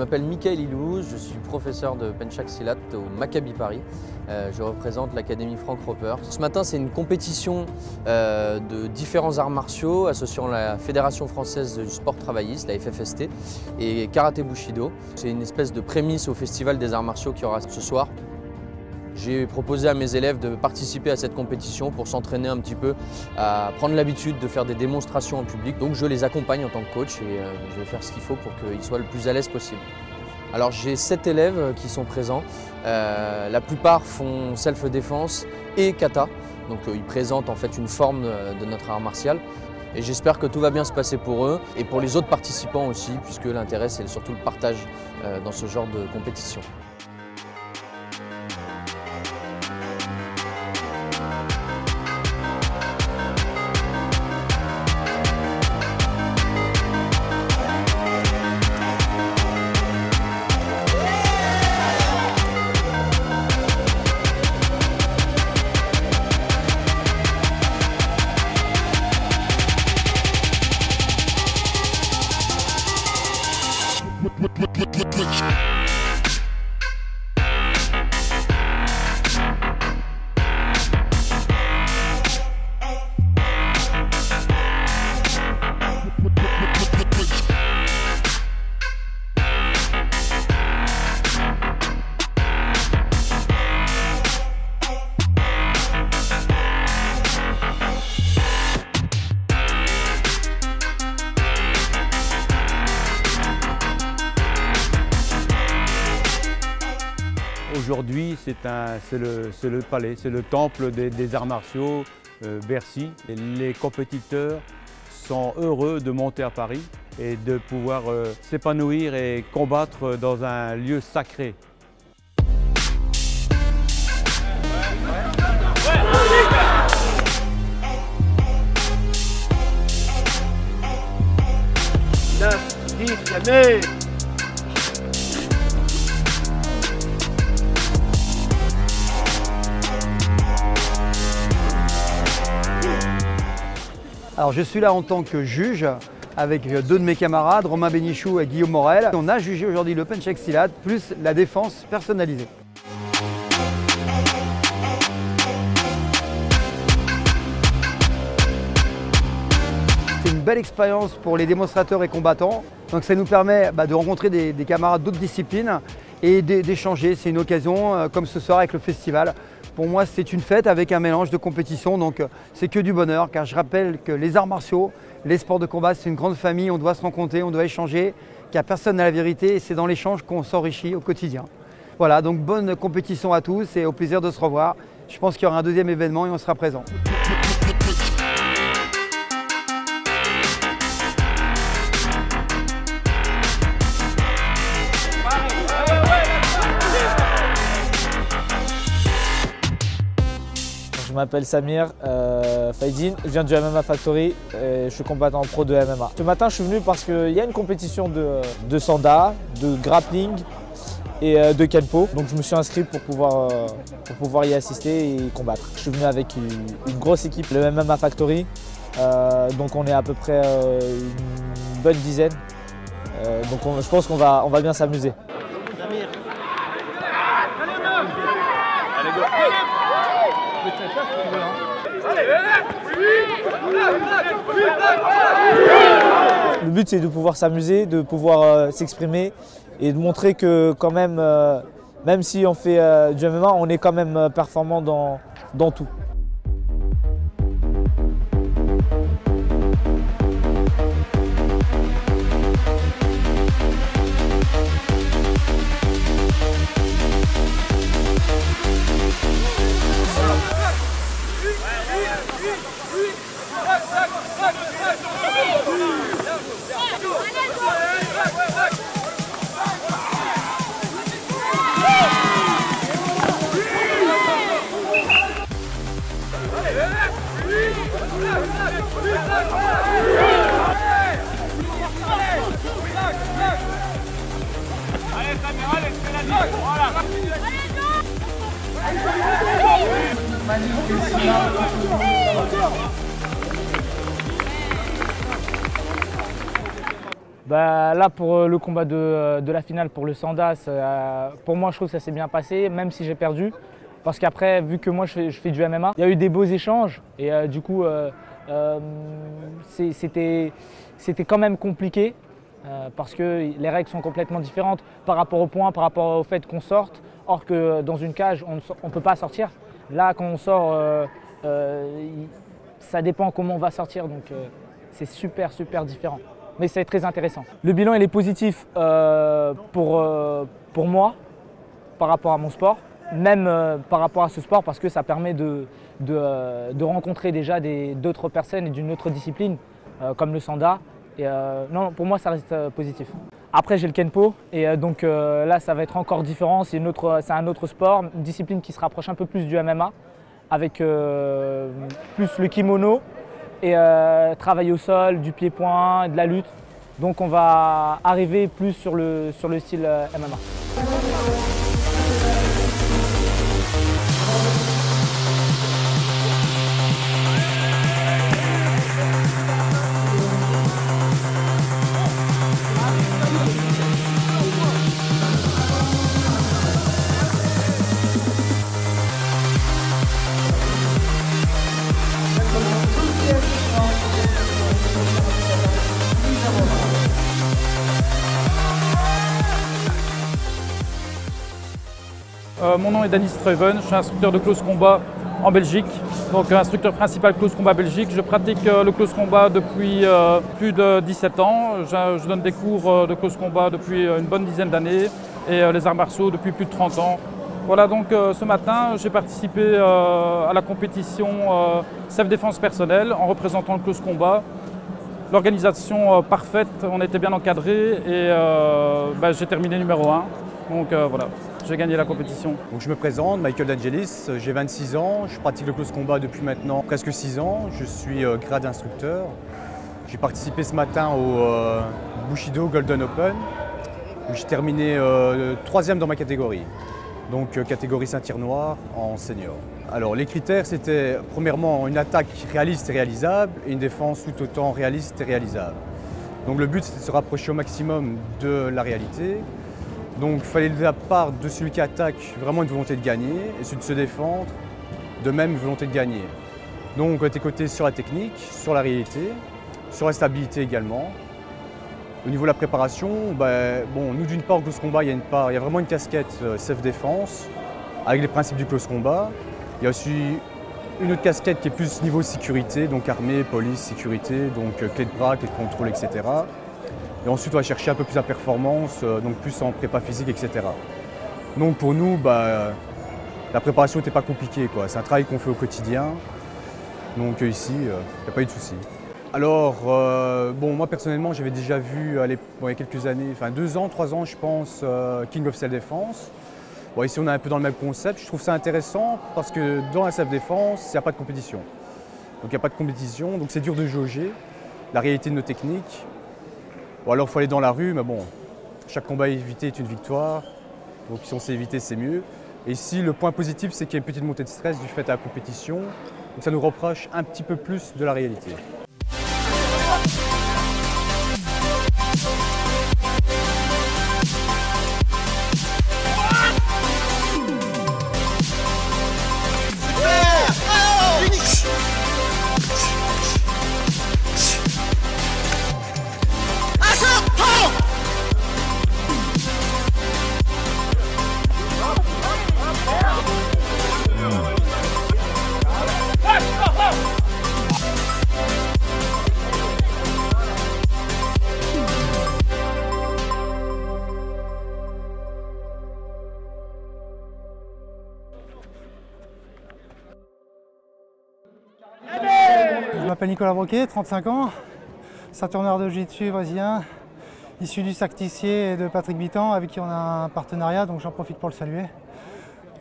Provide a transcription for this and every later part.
m'appelle Mickaël Ilouz, je suis professeur de Penchak Silat au Maccabi Paris. Je représente l'Académie Frank Roper. Ce matin, c'est une compétition de différents arts martiaux associant la Fédération française du sport travailliste, la FFST, et Karaté Bushido. C'est une espèce de prémisse au Festival des arts martiaux qui aura ce soir. J'ai proposé à mes élèves de participer à cette compétition pour s'entraîner un petit peu à prendre l'habitude de faire des démonstrations en public. Donc je les accompagne en tant que coach et je vais faire ce qu'il faut pour qu'ils soient le plus à l'aise possible. Alors j'ai 7 élèves qui sont présents. La plupart font self-défense et kata. Donc ils présentent en fait une forme de notre art martial. Et j'espère que tout va bien se passer pour eux et pour les autres participants aussi, puisque l'intérêt c'est surtout le partage dans ce genre de compétition. Aujourd'hui, c'est le palais, c'est le temple des arts martiaux, Bercy. Et les compétiteurs sont heureux de monter à Paris et de pouvoir s'épanouir et combattre dans un lieu sacré. Alors je suis là en tant que juge avec deux de mes camarades, Romain Bénichou et Guillaume Morel. On a jugé aujourd'hui le Penchak Silat plus la défense personnalisée. C'est une belle expérience pour les démonstrateurs et combattants. Donc ça nous permet de rencontrer des camarades d'autres disciplines et d'échanger. C'est une occasion comme ce soir avec le festival. Pour moi, c'est une fête avec un mélange de compétition, donc c'est que du bonheur, car je rappelle que les arts martiaux, les sports de combat, c'est une grande famille, on doit se rencontrer, on doit échanger, car personne n'a la vérité et c'est dans l'échange qu'on s'enrichit au quotidien. Voilà, donc bonne compétition à tous et au plaisir de se revoir. Je pense qu'il y aura un deuxième événement et on sera présent. Je m'appelle Samir Faidine, je viens du MMA Factory et je suis combattant pro de MMA. Ce matin, je suis venu parce qu'il y a une compétition de sanda, de grappling et de kenpo. Donc je me suis inscrit pour pouvoir y assister et y combattre. Je suis venu avec une grosse équipe, le MMA Factory. Donc on est à peu près une bonne dizaine. Donc je pense qu'on va bien s'amuser. Le but c'est de pouvoir s'amuser, de pouvoir s'exprimer et de montrer que quand même, même si on fait du MMA, on est quand même performant dans tout. Là, pour le combat de la finale pour le Sanda, pour moi, je trouve que ça s'est bien passé, même si j'ai perdu. Parce qu'après, vu que moi, je fais du MMA, il y a eu des beaux échanges. Et du coup, c'était quand même compliqué. Parce que les règles sont complètement différentes par rapport au point, par rapport au fait qu'on sorte. Or que dans une cage, on ne peut pas sortir. Là, quand on sort, ça dépend comment on va sortir. Donc c'est super différent. Mais c'est très intéressant. Le bilan il est positif pour moi par rapport à mon sport, même par rapport à ce sport parce que ça permet de rencontrer déjà d'autres personnes et d'une autre discipline comme le Sanda. Et non, pour moi ça reste positif. Après j'ai le Kenpo et donc là ça va être encore différent, c'est un autre sport, une discipline qui se rapproche un peu plus du MMA avec plus le kimono et travail au sol, du pied-point, de la lutte. Donc on va arriver plus sur le style MMA. Mon nom est Danny Streven, je suis instructeur de close combat en Belgique, donc instructeur principal close combat Belgique. Je pratique le close combat depuis plus de 17 ans. Je donne des cours de close combat depuis une bonne dizaine d'années et les arts martiaux depuis plus de 30 ans. Voilà, donc ce matin j'ai participé à la compétition self-défense personnelle en représentant le close combat. L'organisation parfaite, on était bien encadré et j'ai terminé numéro 1. Donc voilà, j'ai gagné la compétition. Donc, je me présente, Michael D'Angelis, j'ai 26 ans, je pratique le close combat depuis maintenant presque 6 ans. Je suis grade instructeur. J'ai participé ce matin au Bushido Golden Open où j'ai terminé 3e dans ma catégorie. Donc catégorie ceinture noire en senior. Alors les critères c'était premièrement une attaque réaliste et réalisable et une défense tout autant réaliste et réalisable. Donc le but c'était de se rapprocher au maximum de la réalité. Donc il fallait de la part de celui qui attaque vraiment une volonté de gagner et celui de se défendre de même une volonté de gagner. Donc on était coté sur la technique, sur la réalité, sur la stabilité également. Au niveau de la préparation, nous d'une part au close combat il y a vraiment une casquette self-défense avec les principes du close combat. Il y a aussi une autre casquette qui est plus niveau sécurité, donc armée, police, sécurité, donc clé de bras, clé de contrôle, etc. Et ensuite, on va chercher un peu plus la performance, donc plus en prépa physique, etc. Donc pour nous, la préparation n'était pas compliquée, quoi. C'est un travail qu'on fait au quotidien. Donc ici, il n'y a pas eu de souci. Alors, moi personnellement, j'avais déjà vu il y a quelques années, 2 ans, 3 ans, je pense, King of Self-Défense. Bon, ici, on est un peu dans le même concept. Je trouve ça intéressant parce que dans la self-défense, il n'y a pas de compétition. Donc il n'y a pas de compétition, donc c'est dur de jauger la réalité de nos techniques. Bon, alors il faut aller dans la rue, mais bon, chaque combat évité est une victoire. Donc si on sait éviter, c'est mieux. Et ici, le point positif, c'est qu'il y a une petite montée de stress du fait de la compétition. Donc ça nous rapproche un petit peu plus de la réalité. Je m'appelle Nicolas Broquet, 35 ans, ceinture noire de jiu-jitsu brésilien, issu du Sac Tissier et de Patrick Bitan, avec qui on a un partenariat, donc j'en profite pour le saluer.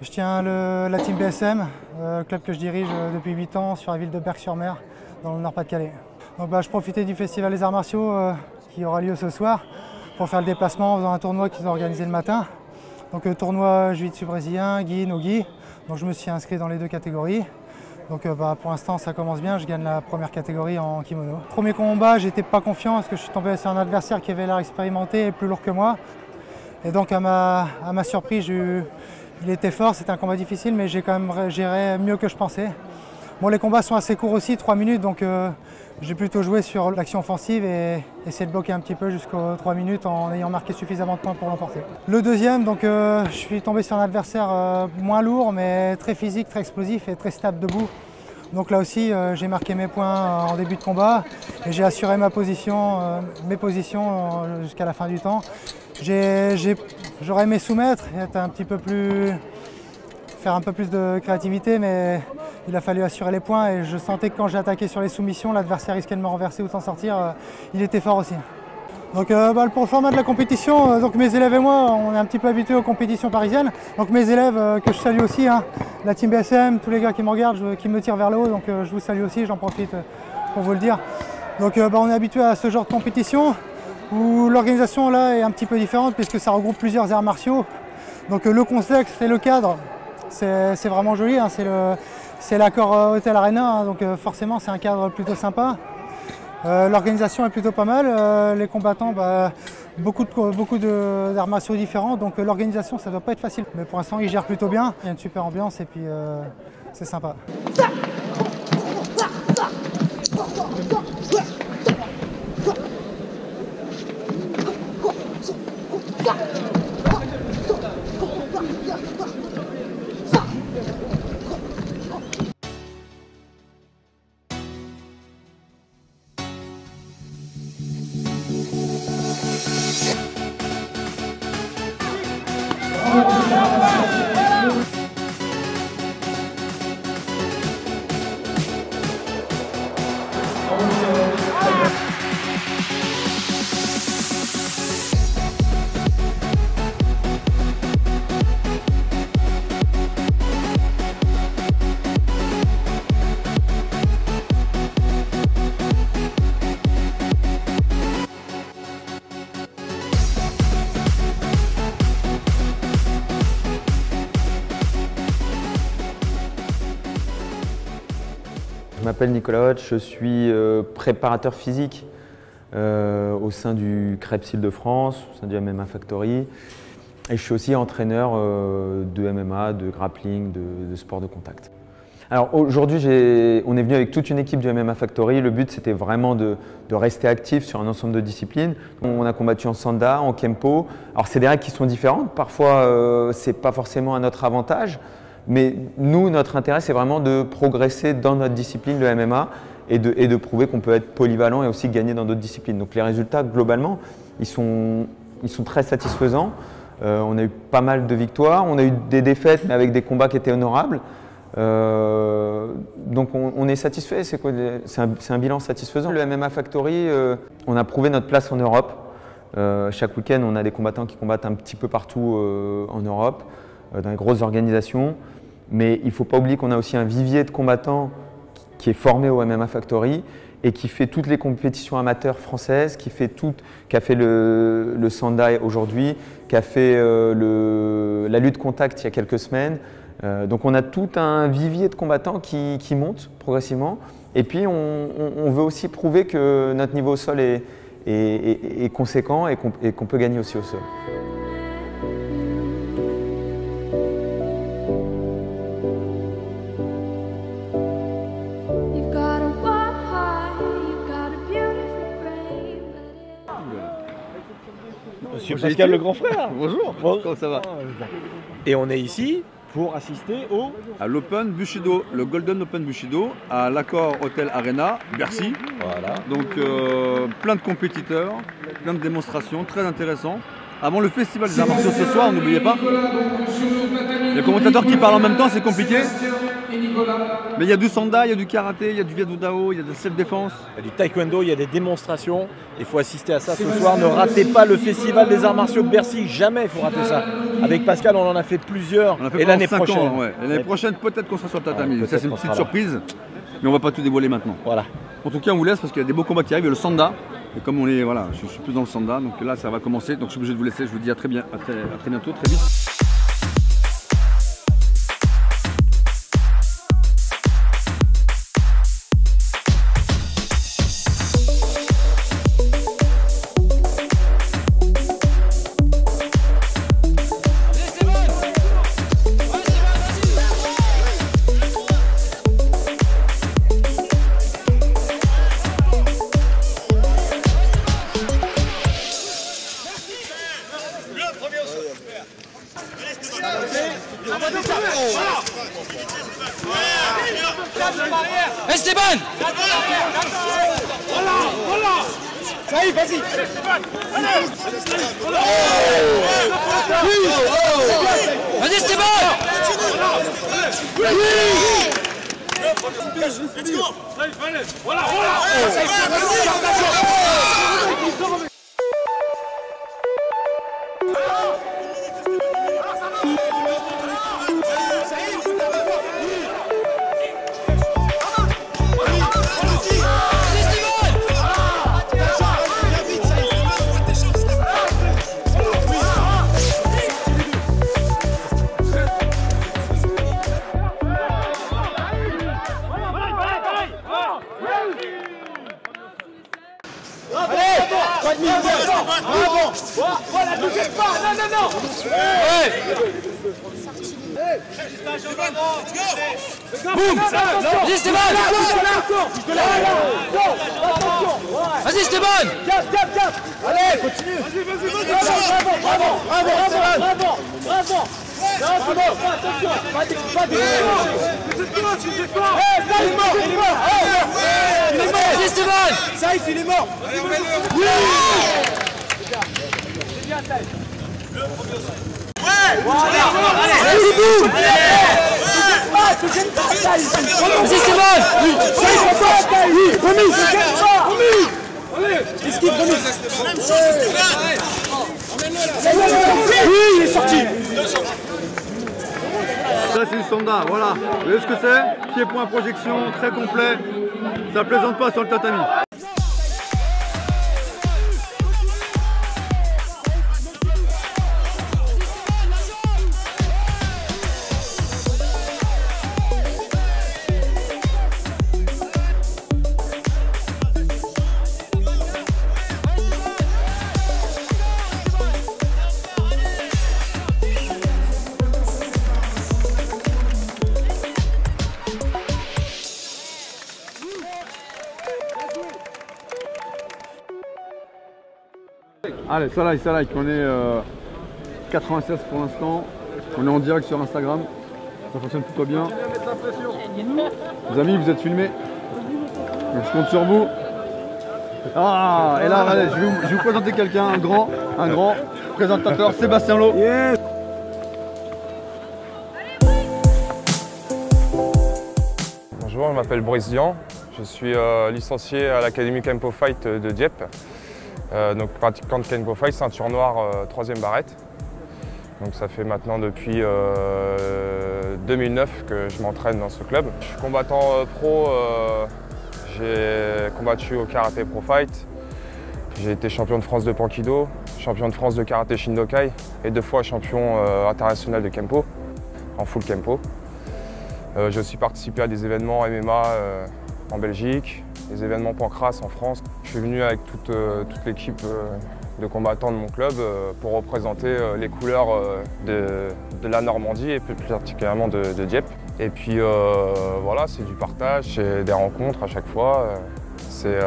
Je tiens la team BSM, club que je dirige depuis 8 ans sur la ville de Berck-sur-Mer, dans le Nord-Pas-de-Calais. Donc je profitais du festival des arts martiaux qui aura lieu ce soir pour faire le déplacement en faisant un tournoi qu'ils ont organisé le matin. Donc tournoi jiu-jitsu brésilien, gi, no gi. Donc je me suis inscrit dans les 2 catégories. Donc pour l'instant ça commence bien, je gagne la première catégorie en kimono. Premier combat, j'étais pas confiant parce que je suis tombé sur un adversaire qui avait l'air expérimenté et plus lourd que moi. Et donc à ma surprise, il était fort, c'était un combat difficile, mais j'ai quand même géré mieux que je pensais. Bon, les combats sont assez courts aussi, 3 minutes, donc j'ai plutôt joué sur l'action offensive et essayé de bloquer un petit peu jusqu'aux 3 minutes en ayant marqué suffisamment de points pour l'emporter. Le deuxième, donc, je suis tombé sur un adversaire moins lourd, mais très physique, très explosif et très stable debout. Donc là aussi, j'ai marqué mes points en début de combat et j'ai assuré mes positions jusqu'à la fin du temps. J'aurais aimé soumettre et être faire un peu plus de créativité, mais il a fallu assurer les points et je sentais que quand j'ai attaqué sur les soumissions, l'adversaire risquait de me renverser ou de s'en sortir. Il était fort aussi. Donc pour le format de la compétition, donc mes élèves et moi, on est un petit peu habitués aux compétitions parisiennes. Donc mes élèves que je salue aussi, hein, la team BSM, tous les gars qui me regardent, qui me tirent vers le haut, donc je vous salue aussi, j'en profite pour vous le dire. Donc on est habitué à ce genre de compétition où l'organisation là est un petit peu différente puisque ça regroupe plusieurs arts martiaux. Donc le contexte et le cadre, c'est vraiment joli, hein, c'est l'accord Hotel Arena, hein, donc forcément c'est un cadre plutôt sympa. L'organisation est plutôt pas mal, les combattants, beaucoup d'arts martiaux différents, donc l'organisation ça doit pas être facile. Mais pour l'instant ils gèrent plutôt bien, il y a une super ambiance et puis c'est sympa. Je m'appelle Nicolas Hodge, je suis préparateur physique au sein du CREPS Île-de-France, au sein du MMA Factory. Et je suis aussi entraîneur de MMA, de grappling, de sport de contact. Alors aujourd'hui, on est venu avec toute une équipe du MMA Factory. Le but, c'était vraiment de rester actif sur un ensemble de disciplines. On a combattu en Sanda, en Kempo. Alors c'est des règles qui sont différentes. Parfois, ce n'est pas forcément à notre avantage. Mais nous, notre intérêt, c'est vraiment de progresser dans notre discipline, le MMA, et de prouver qu'on peut être polyvalent et aussi gagner dans d'autres disciplines. Donc les résultats, globalement, ils sont très satisfaisants. On a eu pas mal de victoires, on a eu des défaites, mais avec des combats qui étaient honorables. Donc on est satisfait, c'est un bilan satisfaisant. Le MMA Factory, on a prouvé notre place en Europe. Chaque week-end, on a des combattants qui combattent un petit peu partout en Europe, dans les grosses organisations. Mais il ne faut pas oublier qu'on a aussi un vivier de combattants qui est formé au MMA Factory et qui fait toutes les compétitions amateurs françaises, qui a fait le Sanda aujourd'hui, qui a fait la lutte contact il y a quelques semaines. Donc on a tout un vivier de combattants qui monte progressivement. Et puis on veut aussi prouver que notre niveau au sol est conséquent et qu'on peut gagner aussi au sol. Monsieur Pascal, le grand frère. Bonjour, comment ça va? Et on est ici pour assister à l'Open Bushido, le Golden Open Bushido, à l'Accor Hotel Arena, Bercy. Voilà. Donc plein de compétiteurs, plein de démonstrations, très intéressant. Avant le festival des arts martiaux ce soir, n'oubliez pas. Les commentateurs qui parlent en même temps, c'est compliqué. Mais il y a du sanda, il y a du karaté, il y a du viet dao, il y a de la self-défense. Il y a du taekwondo, il y a des démonstrations. Il faut assister à ça ce soir. Ne ratez pas le festival des arts martiaux de Bercy. Jamais il faut rater ça. Avec Pascal, on en a fait plusieurs. On a fait et l'année prochaine. Ouais. L'année prochaine, peut-être qu'on sera sur le tatami. Ouais, ça, c'est une petite surprise. Mais on ne va pas tout dévoiler maintenant. Voilà. En tout cas, on vous laisse parce qu'il y a des beaux combats qui arrivent. Il y a le sanda. Et comme on est, voilà, je suis plus dans le sanda. Donc là, ça va commencer. Donc je suis obligé de vous laisser. Je vous dis à très bientôt, très vite. Esteban! Voilà! Ça y est, vas-y! Vas-y, Esteban! Voilà! Voilà, touchez pas! Non! Ouais! Boum! Vas-y, Esteban! Vas-y, Esteban! Cap! Allez, continue! Vas-y! Bravo! Non, c'est bon! Attention! Pas de... Il est mort! Vas-y, Esteban! Saïf, il est mort! Oui! C'est bien, Saïf! Vas-y, boum! Vas-y, Esteban! Remise! Esquive, remise! Oui, il est sorti! Ça c'est le Sonda, voilà. Vous voyez ce que c'est? Pied-point projection, très complet. Ça plaisante pas sur le tatami. Allez, ça like, on est 96 pour l'instant, on est en direct sur Instagram, ça fonctionne plutôt bien. Les amis, vous êtes filmés, donc je compte sur vous. Ah, et là, allez, je vais vous présenter quelqu'un, un grand présentateur, Sébastien Lowe. Yes. Bonjour, je m'appelle Brice Dian, je suis licencié à l'Académie Kempo Fight de Dieppe. Donc pratiquant de Kempo Fight, ceinture noire, 3e barrette. Donc ça fait maintenant depuis 2009 que je m'entraîne dans ce club. Je suis combattant pro, j'ai combattu au karaté pro fight. J'ai été champion de France de Pankido, champion de France de karaté Shindokai et 2 fois champion international de Kempo, en full Kempo. J'ai aussi participé à des événements MMA en Belgique, des événements Pancras en France. Je suis venu avec toute l'équipe de combattants de mon club pour représenter les couleurs de la Normandie et plus particulièrement de Dieppe. Et puis voilà, c'est du partage, c'est des rencontres à chaque fois. C'est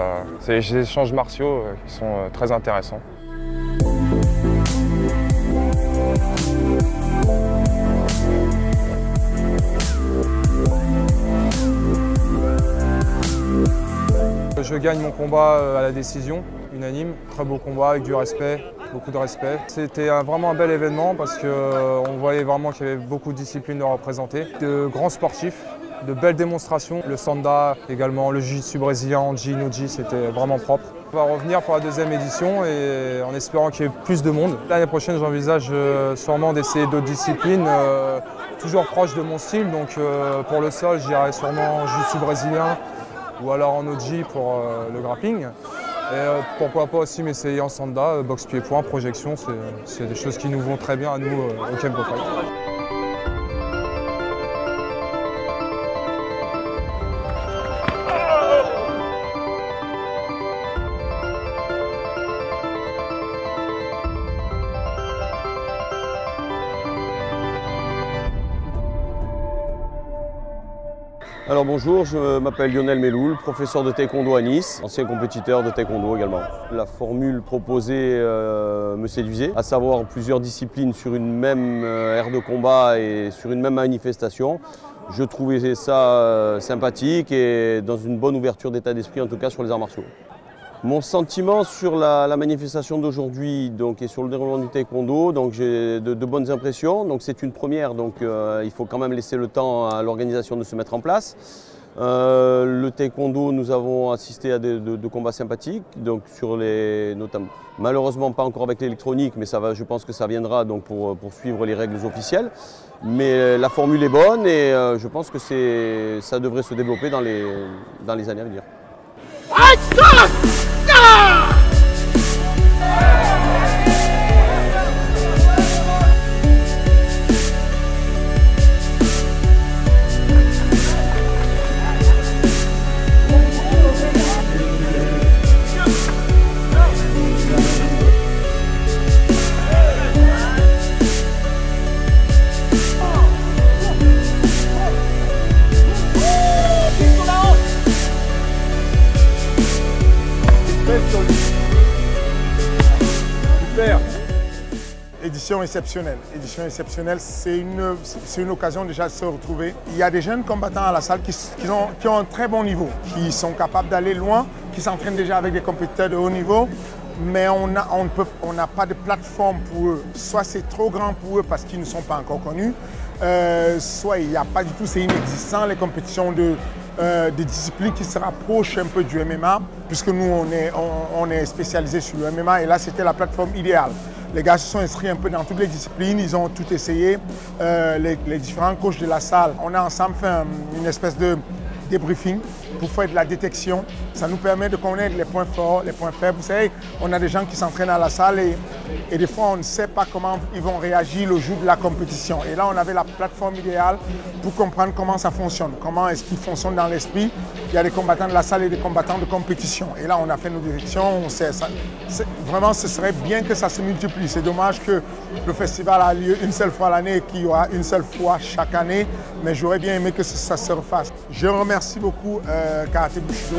les échanges martiaux qui sont très intéressants. Je gagne mon combat à la décision, unanime. Très beau combat avec du respect, beaucoup de respect. C'était vraiment un bel événement parce qu'on voyait vraiment qu'il y avait beaucoup de disciplines de représenter. De grands sportifs, de belles démonstrations. Le Sanda également, le jiu-jitsu brésilien, Anji, Noji, c'était vraiment propre. On va revenir pour la 2e édition et en espérant qu'il y ait plus de monde. L'année prochaine, j'envisage sûrement d'essayer d'autres disciplines, toujours proches de mon style. Donc pour le sol, j'irai sûrement jiu-jitsu brésilien, ou alors en Oji pour le grappling. Et pourquoi pas aussi m'essayer en Sanda, boxe pied-point, projection, c'est des choses qui nous vont très bien à nous au Kempo Fight. Alors bonjour, je m'appelle Lionel Meloul, professeur de taekwondo à Nice, ancien compétiteur de taekwondo également. La formule proposée me séduisait, à savoir plusieurs disciplines sur une même aire de combat et sur une même manifestation. Je trouvais ça sympathique et dans une bonne ouverture d'état d'esprit, en tout cas sur les arts martiaux. Mon sentiment sur la manifestation d'aujourd'hui et sur le déroulement du taekwondo, donc j'ai de bonnes impressions. Donc c'est une première, donc il faut quand même laisser le temps à l'organisation de se mettre en place. Le taekwondo, nous avons assisté à de combats sympathiques, donc notamment, malheureusement pas encore avec l'électronique, mais ça va, je pense que ça viendra donc pour suivre les règles officielles. Mais la formule est bonne et je pense que ça devrait se développer dans les années à venir. Super. Édition exceptionnelle, c'est une occasion déjà de se retrouver. Il y a des jeunes combattants à la salle qui ont un très bon niveau, qui sont capables d'aller loin, qui s'entraînent déjà avec des compétiteurs de haut niveau, mais on n'a pas de plateforme pour eux. Soit c'est trop grand pour eux parce qu'ils ne sont pas encore connus, soit il n'y a pas du tout, c'est inexistant les compétitions des disciplines qui se rapprochent un peu du MMA, puisque nous on est spécialisé sur le MMA et là c'était la plateforme idéale. Les gars se sont inscrits un peu dans toutes les disciplines, ils ont tout essayé, les différents coachs de la salle. On a ensemble fait une espèce de débriefing pour faire de la détection. Ça nous permet de connaître les points forts, les points faibles. Vous savez, on a des gens qui s'entraînent à la salle et des fois on ne sait pas comment ils vont réagir le jour de la compétition. Et là on avait la plateforme idéale pour comprendre comment ça fonctionne, comment est-ce qu'ils fonctionnent dans l'esprit. Il y a des combattants de la salle et des combattants de compétition. Et là on a fait nos détections, on sait ça. Vraiment ce serait bien que ça se multiplie. C'est dommage que le festival a lieu une seule fois l'année et qu'il y aura une seule fois chaque année, mais j'aurais bien aimé que ça se refasse. Je remercie beaucoup Karaté Bushido.